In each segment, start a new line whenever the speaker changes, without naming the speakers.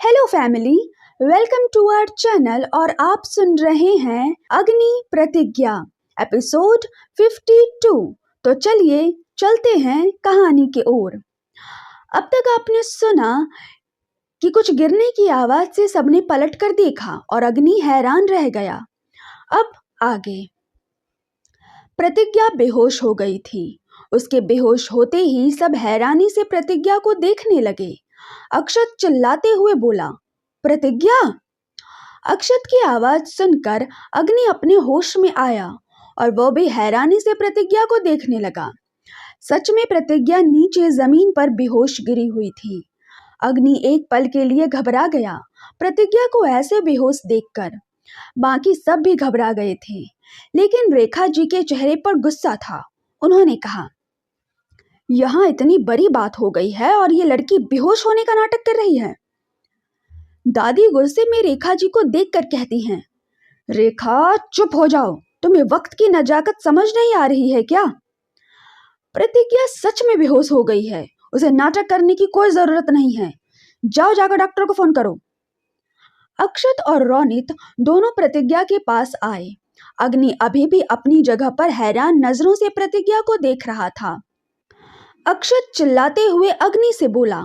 Hello family, welcome to our channel और आप सुन रहे हैं अग्नि प्रतिज्ञा एपिसोड 52। तो चलिए चलते हैं कहानी की ओर। अब तक आपने सुना कि कुछ गिरने की आवाज से सबने पलटकर देखा और अग्नि हैरान रह गया। अब आगे। प्रतिज्ञा बेहोश हो गई थी। उसके बेहोश होते ही सब हैरानी से प्रतिज्ञा को देखने लगे। अक्षत चिल्लाते हुए बोला, प्रतिज्ञा। अक्षत की आवाज सुनकर अग्नि अपने होश में आया और वो भी हैरानी से प्रतिज्ञा को देखने लगा। सच में प्रतिज्ञा नीचे जमीन पर बेहोश गिरी हुई थी। अग्नि एक पल के लिए घबरा गया प्रतिज्ञा को ऐसे बेहोश देखकर। बाकी सब भी घबरा गए थे, लेकिन रेखा जी के चेहरे पर गुस्सा था। उन्होंने कहा, यहाँ इतनी बड़ी बात हो गई है और ये लड़की बेहोश होने का नाटक कर रही है। दादी गुस्से में रेखा जी को देखकर कहती हैं, रेखा चुप हो जाओ, तुम्हें वक्त की नजाकत समझ नहीं आ रही है क्या? प्रतिज्ञा सच में बेहोश हो गई है, उसे नाटक करने की कोई जरूरत नहीं है। जाओ जाकर डॉक्टर को फोन करो। अक्षत और रोनित दोनों प्रतिज्ञा के पास आए। अग्नि अभी भी अपनी जगह पर हैरान नजरों से प्रतिज्ञा को देख रहा था। अक्षत चिल्लाते हुए अग्नि से बोला,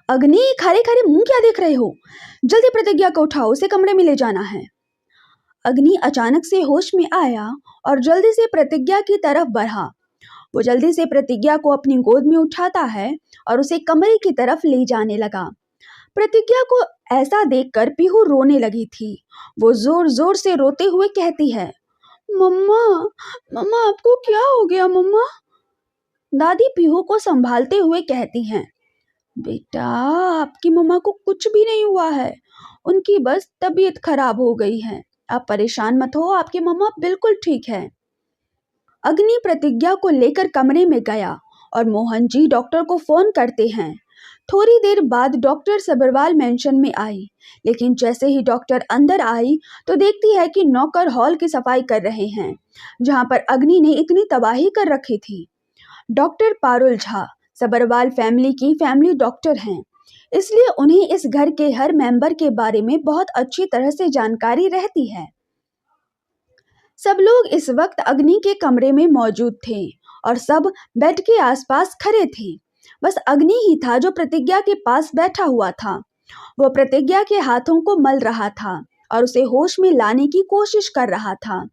अग्नि खड़े खड़े मुंह क्या देख रहे हो? जल्दी प्रतिज्ञा को उठाओ, उसे कमरे में ले जाना है। अग्नि अचानक से होश में आया और जल्दी से प्रतिज्ञा की तरफ बढ़ा। वो जल्दी से प्रतिज्ञा को अपनी गोद में उठाता है और उसे कमरे की तरफ ले जाने लगा। प्रतिज्ञा को ऐसा देखकर पीहू रोने लगी थी। वो जोर जोर से रोते हुए कहती है, मम्मा मम्मा आपको क्या हो गया मम्मा? दादी पीहू को संभालते हुए कहती हैं, बेटा आपकी मम्मा को कुछ भी नहीं हुआ है, उनकी बस तबीयत खराब हो गई है। आप परेशान मत हो, आपकी मम्मा बिल्कुल ठीक है। अग्नि प्रतिज्ञा को लेकर कमरे में गया और मोहन जी डॉक्टर को फोन करते हैं। थोड़ी देर बाद डॉक्टर सबरवाल मेंशन में आई, लेकिन जैसे ही डॉक्टर अंदर आई तो देखती है कि नौकर हॉल की सफाई कर रहे हैं, जहां पर अग्नि ने इतनी तबाही कर रखी थी। डॉक्टर पारुल झा सबरवाल फैमिली की फैमिली डॉक्टर हैं, इसलिए उन्हें इस घर के हर मेंबर के बारे में बहुत अच्छी तरह से जानकारी रहती है। सब लोग इस वक्त अग्नि के कमरे में मौजूद थे और सब बेड के आसपास खड़े थे। बस अग्नि ही था जो प्रतिज्ञा के पास बैठा हुआ था। वो प्रतिज्ञा के हाथों को मल रहा था और उसे होश में लाने की कोशिश कर रहा था।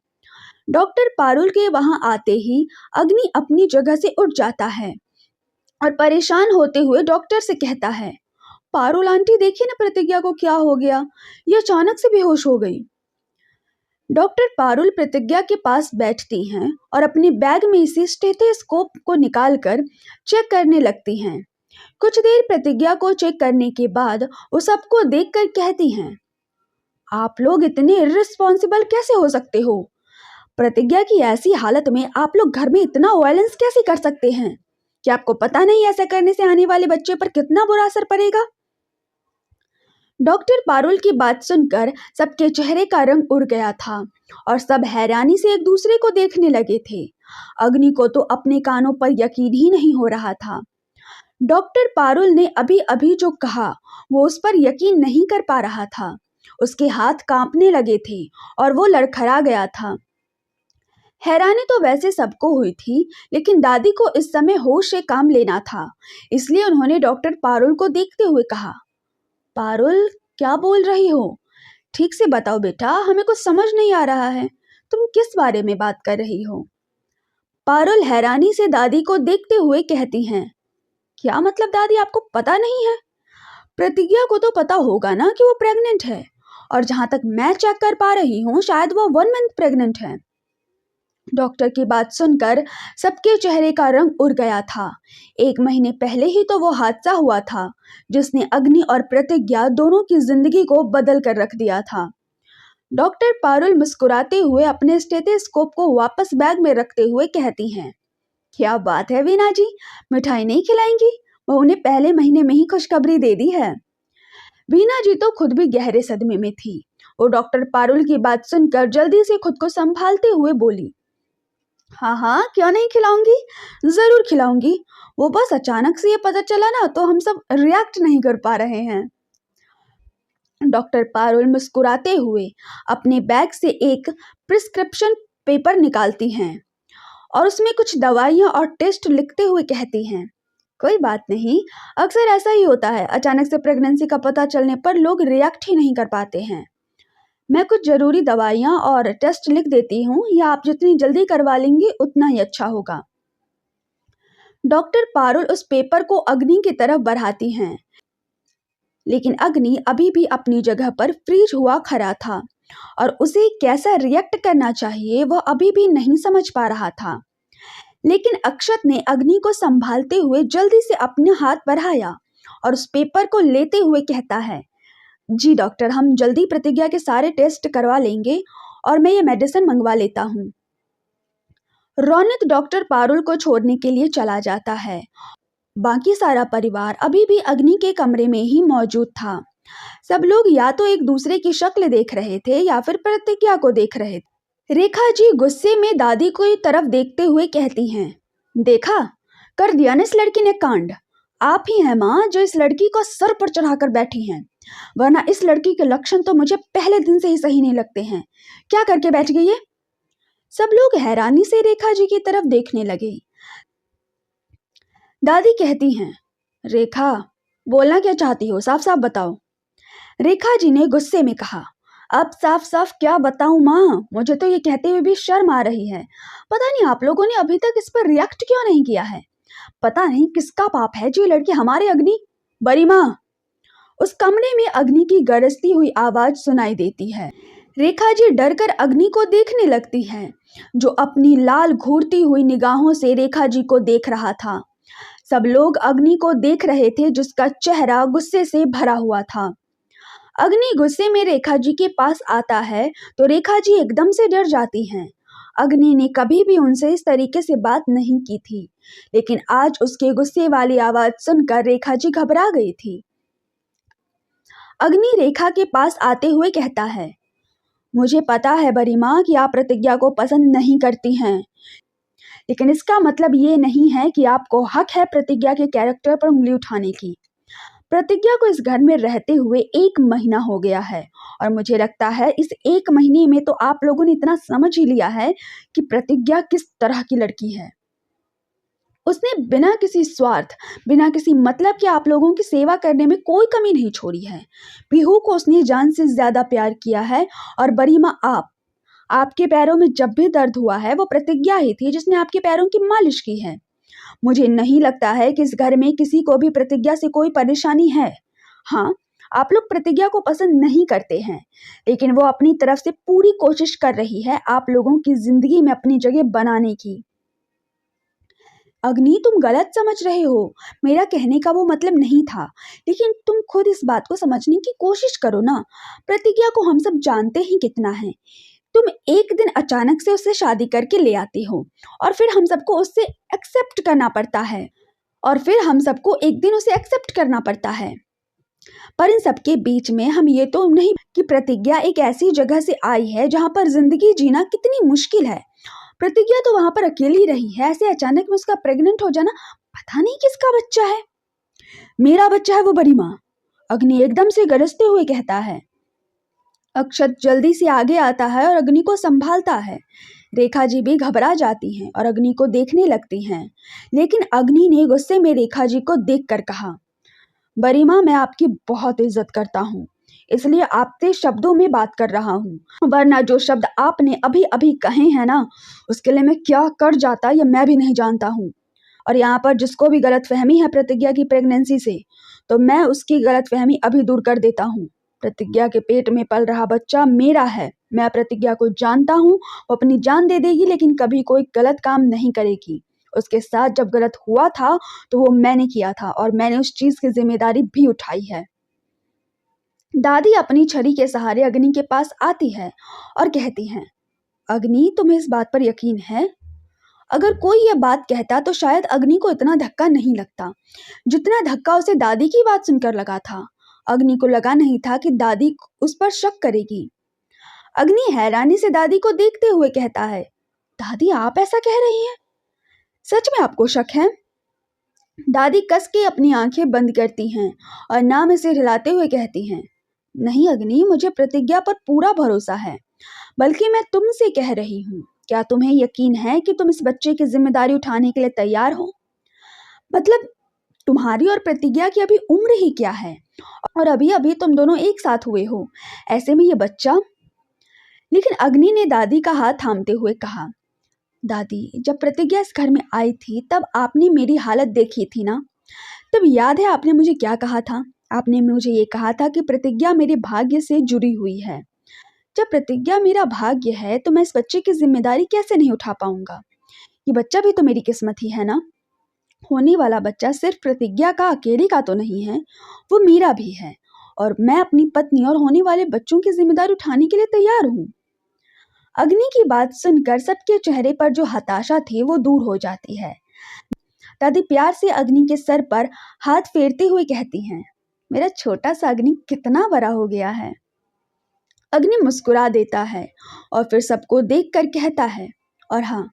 डॉक्टर पारुल के वहां आते ही अग्नि अपनी जगह से उठ जाता है और परेशान होते हुए डॉक्टर से कहता है, पारुल आंटी देखिए ना प्रतिज्ञा को क्या हो गया, ये अचानक से बेहोश हो गई। डॉक्टर पारुल प्रतिज्ञा के पास बैठती हैं और अपने बैग में से स्टेथोस्कोप को निकालकर चेक करने लगती हैं। कुछ देर प्रतिज्ञा को चेक करने के बाद वो सबको देखकर कहती हैं, आप लोग इतने इर्रिस्पॉन्सिबल कैसे हो सकते हो? प्रतिज्ञा की ऐसी हालत में आप लोग घर में इतना वायलेंस कैसे कर सकते हैं? क्या आपको पता नहीं ऐसा करने से आने वाले बच्चे पर कितना बुरा असर पड़ेगा? डॉक्टर पारुल की बात सुनकर सबके चेहरे का रंग उड़ गया था और सब हैरानी से एक दूसरे को देखने लगे थे। अग्नि को तो अपने कानों पर यकीन ही नहीं हो रहा था। डॉक्टर पारुल ने अभी अभी जो कहा वो उस पर यकीन नहीं कर पा रहा था। उसके हाथ कांपने लगे थे और वो लड़खड़ा गया था। हैरानी तो वैसे सबको हुई थी, लेकिन दादी को इस समय होश से काम लेना था, इसलिए उन्होंने डॉक्टर पारुल को देखते हुए कहा, पारुल क्या बोल रही हो? ठीक से बताओ बेटा, हमें कुछ समझ नहीं आ रहा है, तुम किस बारे में बात कर रही हो? पारुल हैरानी से दादी को देखते हुए कहती हैं, क्या मतलब दादी, आपको पता नहीं है? प्रतिज्ञा को तो पता होगा ना कि वो प्रेग्नेंट है, और जहां तक मैं चेक कर पा रही हूँ शायद वो 1 मंथ प्रेग्नेंट है। डॉक्टर की बात सुनकर सबके चेहरे का रंग उड़ गया था। 1 महीने पहले ही तो वो हादसा हुआ था जिसने अग्नि और प्रतिज्ञा दोनों की जिंदगी को बदल कर रख दिया था। डॉक्टर पारुल मुस्कुराते हुए अपने स्टेथोस्कोप को वापस बैग में रखते हुए कहती हैं, क्या बात है वीना जी, मिठाई नहीं खिलाएंगी? वो उन्हें पहले महीने में ही खुशखबरी दे दी है। वीना जी तो खुद भी गहरे सदमे में थी। वो डॉक्टर पारुल की बात सुनकर जल्दी से खुद को संभालते हुए बोली, हाँ हाँ क्यों नहीं खिलाऊंगी, जरूर खिलाऊंगी। वो बस अचानक से ये पता चला ना तो हम सब रिएक्ट नहीं कर पा रहे हैं। डॉक्टर पारुल मुस्कुराते हुए अपने बैग से एक प्रिस्क्रिप्शन पेपर निकालती हैं और उसमें कुछ दवाइयाँ और टेस्ट लिखते हुए कहती हैं, कोई बात नहीं, अक्सर ऐसा ही होता है। अचानक से प्रेगनेंसी का पता चलने पर लोग रिएक्ट ही नहीं कर पाते हैं। मैं कुछ ज़रूरी दवाइयाँ और टेस्ट लिख देती हूँ, या आप जितनी जल्दी करवा लेंगे उतना ही अच्छा होगा। डॉक्टर पारुल उस पेपर को अग्नि की तरफ बढ़ाती हैं, लेकिन अग्नि अभी भी अपनी जगह पर फ्रीज हुआ खड़ा था और उसे कैसा रिएक्ट करना चाहिए वह अभी भी नहीं समझ पा रहा था। लेकिन अक्षत ने अग्नि को संभालते हुए जल्दी से अपने हाथ बढ़ाया और उस पेपर को लेते हुए कहता है, जी डॉक्टर, हम जल्दी प्रतिज्ञा के सारे टेस्ट करवा लेंगे और मैं ये मेडिसिन मंगवा लेता हूँ। रोनित डॉक्टर पारुल को छोड़ने के लिए चला जाता है। बाकी सारा परिवार अभी भी अग्नि के कमरे में ही मौजूद था। सब लोग या तो एक दूसरे की शक्ल देख रहे थे या फिर प्रतिज्ञा को देख रहे थे। रेखा जी गुस्से में दादी को तरफ देखते हुए कहती हैं, देखा, कर दिया ना इस लड़की ने कांड। आप ही हैं माँ जो इस लड़की को सर पर चढ़ाकर बैठी हैं, वरना इस लड़की के लक्षण तो मुझे पहले दिन से ही सही नहीं लगते हैं। क्या करके बैठ गई है? सब लोग हैरानी से रेखा जी की तरफ देखने लगे। दादी कहती हैं, रेखा, बोलना क्या चाहती हो, साफ साफ बताओ। रेखा जी ने गुस्से में कहा, अब साफ साफ क्या बताऊं माँ, मुझे तो ये कहते हुए भी शर्म आ रही है। पता नहीं आप लोगों ने अभी तक इस पर रिएक्ट क्यों नहीं किया है। पता नहीं किसका पाप है जो ये लड़की हमारे अग्नि। बड़ी माँ। उस कमरे में अग्नि की गरजती हुई आवाज सुनाई देती है। रेखा जी डरकर अग्नि को देखने लगती है, जो अपनी लाल घूरती हुई निगाहों से रेखा जी को देख रहा था। सब लोग अग्नि को देख रहे थे, जिसका चेहरा गुस्से से भरा हुआ था। अग्नि गुस्से में रेखा जी के पास आता है तो रेखा जी एकदम से डर जाती हैं। अग्नि ने कभी भी उनसे इस तरीके से बात नहीं की थी, लेकिन आज उसके गुस्से वाली आवाज सुनकर रेखा जी घबरा गई थी। अग्नि रेखा के पास आते हुए कहता है, मुझे पता है बड़ी माँ कि आप प्रतिज्ञा को पसंद नहीं करती हैं, लेकिन इसका मतलब ये नहीं है कि आपको हक है प्रतिज्ञा के कैरेक्टर पर उंगली उठाने की। प्रतिज्ञा को इस घर में रहते हुए 1 महीना हो गया है और मुझे लगता है इस 1 महीने में तो आप लोगों ने इतना समझ ही लिया है कि प्रतिज्ञा किस तरह की लड़की है। उसने बिना किसी स्वार्थ, बिना किसी मतलब के आप लोगों की सेवा करने में कोई कमी नहीं छोड़ी है। पीहू को उसने जान से ज्यादा प्यार किया है और बड़ी माँ आपके पैरों में जब भी दर्द हुआ है वो प्रतिज्ञा ही थी जिसने आपके पैरों की मालिश की है। मुझे नहीं लगता है कि इस घर में किसी को भी प्रतिज्ञा से कोई परेशानी है। हाँ, आप लोग प्रतिज्ञा को पसंद नहीं करते हैं, लेकिन वो अपनी तरफ से पूरी कोशिश कर रही है आप लोगों की जिंदगी में अपनी जगह बनाने की। अग्नि, तुम गलत समझ रहे हो, मेरा कहने का वो मतलब नहीं था, लेकिन तुम खुद इस बात को समझने की कोशिश करो ना। प्रतिज्ञा को हम सब जानते ही कितना है। तुम एक दिन अचानक से उससे शादी करके ले आती हो और फिर हम सबको उससे एक्सेप्ट करना पड़ता है पर इन सबके बीच में हम ये तो नहीं कि प्रतिज्ञा एक ऐसी जगह से आई है जहाँ पर जिंदगी जीना कितनी मुश्किल है। प्रतिज्ञा तो वहां पर अकेली रही है, ऐसे अचानक में उसका प्रेग्नेंट हो जाना पता नहीं किसका बच्चा है। मेरा बच्चा है वो बड़ी माँ, अग्नि एकदम से गरजते हुए कहता है। अक्षत जल्दी से आगे आता है और अग्नि को संभालता है। रेखा जी भी घबरा जाती हैं और अग्नि को देखने लगती हैं, लेकिन अग्नि ने गुस्से में रेखा जी को देखकर कहा, बड़ी माँ, मैं आपकी बहुत इज्जत करता हूँ, इसलिए आपसे शब्दों में बात कर रहा हूँ, वरना जो शब्द आपने अभी अभी कहे हैं ना, उसके लिए मैं क्या कर जाता ये मैं भी नहीं जानता हूँ। और यहाँ पर जिसको भी गलतफहमी है प्रतिज्ञा की प्रेगनेंसी से, तो मैं उसकी गलतफहमी अभी दूर कर देता हूँ। प्रतिज्ञा के पेट में पल रहा बच्चा मेरा है। मैं प्रतिज्ञा को जानता हूँ, वो अपनी जान दे देगी लेकिन कभी कोई गलत काम नहीं करेगी। उसके साथ जब गलत हुआ था तो वो मैंने किया था और मैंने उस चीज की जिम्मेदारी भी उठाई है। दादी अपनी छड़ी के सहारे अग्नि के पास आती है और कहती हैं, अग्नि, तुम्हें इस बात पर यकीन है? अगर कोई यह बात कहता तो शायद अग्नि को इतना धक्का नहीं लगता जितना धक्का उसे दादी की बात सुनकर लगा था। अग्नि को लगा नहीं था कि दादी उस पर शक करेगी। अग्नि हैरानी से दादी को देखते हुए कहता है, दादी, आप ऐसा कह रही हैं? सच में आपको शक है? दादी कस के अपनी आंखें बंद करती हैं और ना में सिर हिलाते हुए कहती हैं, नहीं अग्नि, मुझे प्रतिज्ञा पर पूरा भरोसा है। बल्कि मैं तुमसे कह रही हूँ, क्या तुम्हें यकीन है कि तुम इस बच्चे की जिम्मेदारी उठाने के लिए तैयार हो? मतलब तुम्हारी और प्रतिज्ञा की अभी उम्र ही क्या है, और अभी अभी तुम दोनों एक साथ हुए हो। ऐसे में ये बच्चा। लेकिन अग्नि ने दादी का हाथ थामते हुए कहा, दादी, जब प्रतिज्ञा इस घर में आई थी तब आपने मेरी हालत देखी थी ना। तब याद है आपने मुझे क्या कहा था? आपने मुझे ये कहा था कि प्रतिज्ञा मेरे भाग्य से जुड़ी हुई है। जब प्रतिज्ञा मेरा भाग्य है तो मैं इस बच्चे की जिम्मेदारी कैसे नहीं उठा पाऊंगा? ये बच्चा भी तो मेरी किस्मत ही है ना। होने वाला बच्चा सिर्फ प्रतिज्ञा का अकेले का तो नहीं है, वो मेरा भी है। और मैं अपनी पत्नी और होने वाले बच्चों की जिम्मेदारी उठाने के लिए तैयार हूँ। अग्नि की बात सुनकर सबके चेहरे पर जो हताशा थी वो दूर हो जाती है। दादी प्यार से अग्नि के सर पर हाथ फेरते हुए कहती हैं, मेरा छोटा सा अग्नि कितना बड़ा हो गया है। अग्नि मुस्कुरा देता है और फिर सबको देखकर कहता है, और हाँ,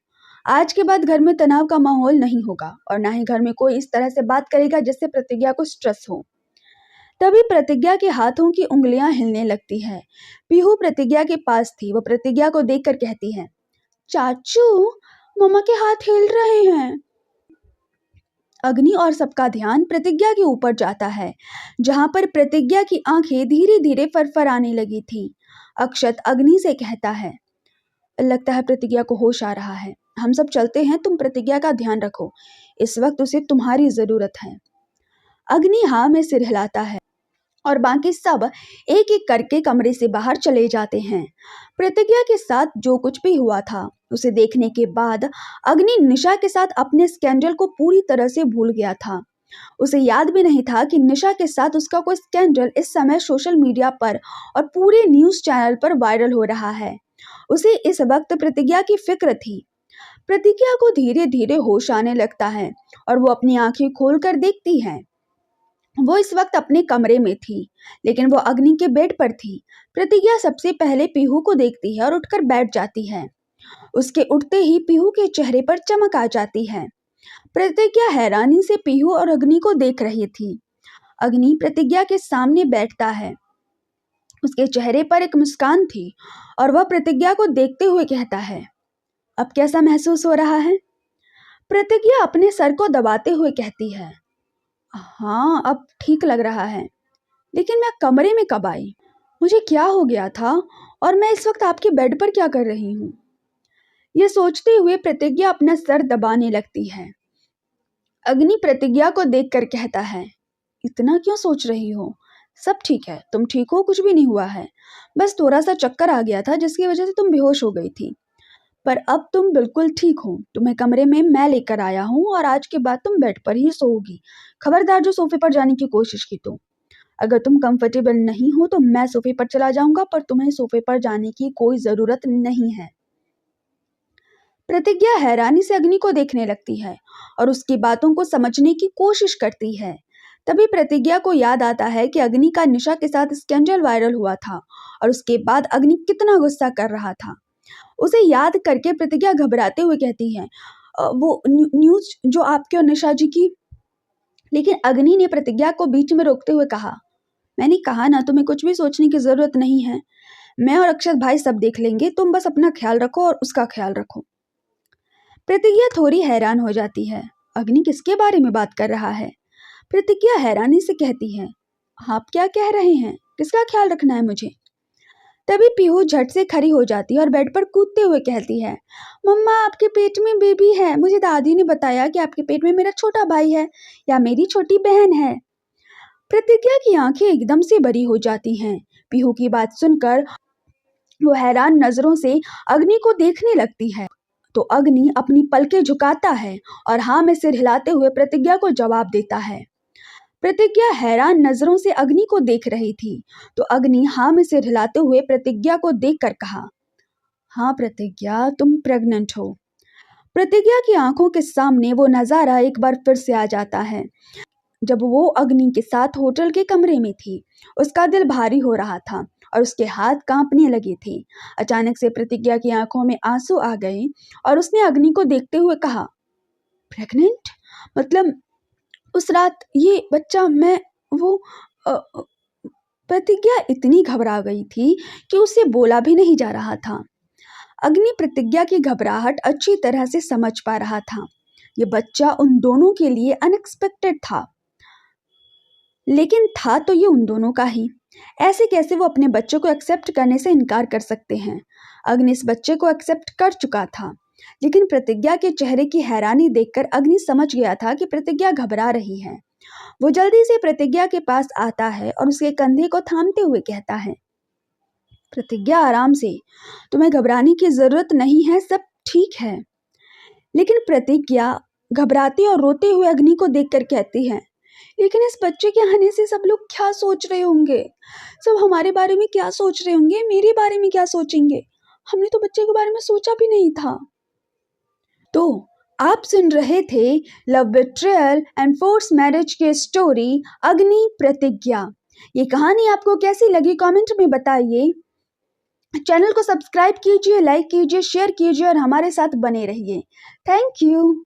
आज के बाद घर में तनाव का माहौल नहीं होगा और ना ही घर में कोई इस तरह से बात करेगा जिससे प्रतिज्ञा को स्ट्रेस हो। तभी प्रतिज्ञा के हाथों की उंगलियां हिलने लगती है। पीहू प्रतिज्ञा के पास थी। वो प्रतिज्ञा को देखकर कहती है, चाचू, मम्मा के हाथ हिल रहे हैं। अग्नि और सबका ध्यान प्रतिज्ञा के ऊपर जाता है, जहां पर प्रतिज्ञा की आंखें धीरे धीरे फरफराने लगी थी। अक्षत अग्नि से कहता है, लगता है प्रतिज्ञा को होश आ रहा है। हम सब चलते हैं, तुम प्रतिज्ञा का ध्यान रखो, इस वक्त उसे तुम्हारी जरूरत है। अग्नि हाँ में सिर हिलाता है और बाकी सब एक एक करके कमरे से बाहर चले जाते हैं। प्रतिज्ञा के साथ जो कुछ भी हुआ था उसे देखने के बाद अग्नि निशा के साथ अपने स्कैंडल को पूरी तरह से भूल गया था। उसे याद भी नहीं था कि निशा के साथ उसका कोई स्कैंडल इस समय सोशल मीडिया पर और पूरे न्यूज चैनल पर वायरल हो रहा है। उसे इस वक्त प्रतिज्ञा की फिक्र थी। प्रतिज्ञा को धीरे धीरे होश आने लगता है और वो अपनी आंखें खोलकर देखती है। वो इस वक्त अपने कमरे में थी, लेकिन वो अग्नि के बेड पर थी। प्रतिज्ञा सबसे पहले पीहू को देखती है और उठकर बैठ जाती है। उसके उठते ही पीहू के चेहरे पर चमक आ जाती है। प्रतिज्ञा हैरानी से पीहू और अग्नि को देख रही थी। अग्नि प्रतिज्ञा के सामने बैठता है। उसके चेहरे पर एक मुस्कान थी और वह प्रतिज्ञा को देखते हुए कहता है, अब कैसा महसूस हो रहा है? प्रतिज्ञा अपने सर को दबाते हुए कहती है, हाँ, अब ठीक लग रहा है। लेकिन मैं कमरे में कब आई? मुझे क्या हो गया था? और मैं इस वक्त आपके बेड पर क्या कर रही हूँ? ये सोचते हुए प्रतिज्ञा अपना सर दबाने लगती है। अग्नि प्रतिज्ञा को देखकर कहता है, इतना क्यों सोच रही हो? सब ठीक है, तुम ठीक हो, कुछ भी नहीं हुआ है। बस थोड़ा सा चक्कर आ गया था जिसकी वजह से तुम बेहोश हो गई थी। पर अब तुम बिल्कुल ठीक हो। तुम्हें कमरे में मैं लेकर आया हूँ और आज के बाद तुम बेड पर ही सोओगी। खबरदार जो सोफे पर जाने की कोशिश की तो। अगर तुम कंफर्टेबल नहीं हो तो मैं सोफे पर चला जाऊंगा, पर तुम्हें सोफे पर जाने की कोई जरूरत नहीं है। प्रतिज्ञा हैरानी से अग्नि को देखने लगती है और उसकी बातों को समझने की कोशिश करती है। तभी प्रतिज्ञा को याद आता है कि अग्नि का निशा के साथ स्कैंडल वायरल हुआ था और उसके बाद अग्नि कितना गुस्सा कर रहा था। उसे याद करके प्रतिज्ञा घबराते हुए कहती है, वो न्यूज जो आपके और निशा जी की। लेकिन अग्नि ने प्रतिज्ञा को बीच में रोकते हुए कहा, मैंने कहा ना, तुम्हें कुछ भी सोचने की जरूरत नहीं है। मैं और अक्षत भाई सब देख लेंगे, तुम बस अपना ख्याल रखो और उसका ख्याल रखो। प्रतिज्ञा थोड़ी हैरान हो जाती है। अग्नि किसके बारे में बात कर रहा है? प्रतिज्ञा हैरानी से कहती है, आप क्या कह रहे हैं? किसका ख्याल रखना है मुझे? तभी पीहू झट से खड़ी हो जाती है और बेड पर कूदते हुए कहती है, मम्मा, आपके पेट में बेबी है। मुझे दादी ने बताया कि आपके पेट में मेरा छोटा भाई है या मेरी छोटी बहन है। प्रतिज्ञा की आंखें एकदम से बड़ी हो जाती हैं। पीहू की बात सुनकर वो हैरान नजरों से अग्नि को देखने लगती है। तो अग्नि अपनी पलकें झुकाता है और हाँ में सिर हिलाते हुए प्रतिज्ञा को जवाब देता है। प्रतिज्ञा हैरान नजरों से अग्नि को देख रही थी, तो अग्नि हाँ में सिर हिलाते हुए प्रतिज्ञा को देखकर कहा, हाँ प्रतिज्ञा, तुम प्रेग्नेंट हो। प्रतिज्ञा की आंखों के सामने वो नजारा एक बार फिर से आ जाता है। जब वो अग्नि के साथ होटल के कमरे में थी, उसका दिल भारी हो रहा था और उसके हाथ कांपने लगे थे। अचानक से प्रतिज्ञा की आंखों में आंसू आ गए और उसने अग्नि को देखते हुए कहा, प्रेग्नेंट? मतलब उस रात ये बच्चा, मैं वो अ, प्रतिज्ञा इतनी घबरा गई थी कि उसे बोला भी नहीं जा रहा था। अग्नि प्रतिज्ञा की घबराहट अच्छी तरह से समझ पा रहा था। ये बच्चा उन दोनों के लिए अनएक्सपेक्टेड था, लेकिन था तो ये उन दोनों का ही। ऐसे कैसे वो अपने बच्चे को एक्सेप्ट करने से इनकार कर सकते हैं। अग्नि इस बच्चे को एक्सेप्ट कर चुका था, लेकिन प्रतिज्ञा के चेहरे की हैरानी देखकर अग्नि समझ गया था कि प्रतिज्ञा घबरा रही है। वो जल्दी से प्रतिज्ञा के पास आता है और उसके कंधे को थामते हुए कहता है, प्रतिज्ञा आराम से, तुम्हें घबराने की जरूरत नहीं है, सब ठीक है। लेकिन प्रतिज्ञा घबराती और रोते हुए अग्नि को देखकर कहती है, लेकिन इस बच्चे के आने से सब लोग क्या सोच रहे होंगे, सब हमारे बारे में क्या सोच रहे होंगे, मेरे बारे में क्या सोचेंगे, हमने तो बच्चे के बारे में सोचा भी नहीं था। तो आप सुन रहे थे love betrayal and force marriage के स्टोरी अग्नि प्रतिज्ञा। ये कहानी आपको कैसी लगी कमेंट में बताइए। चैनल को सब्सक्राइब कीजिए, लाइक कीजिए, शेयर कीजिए और हमारे साथ बने रहिए। Thank you.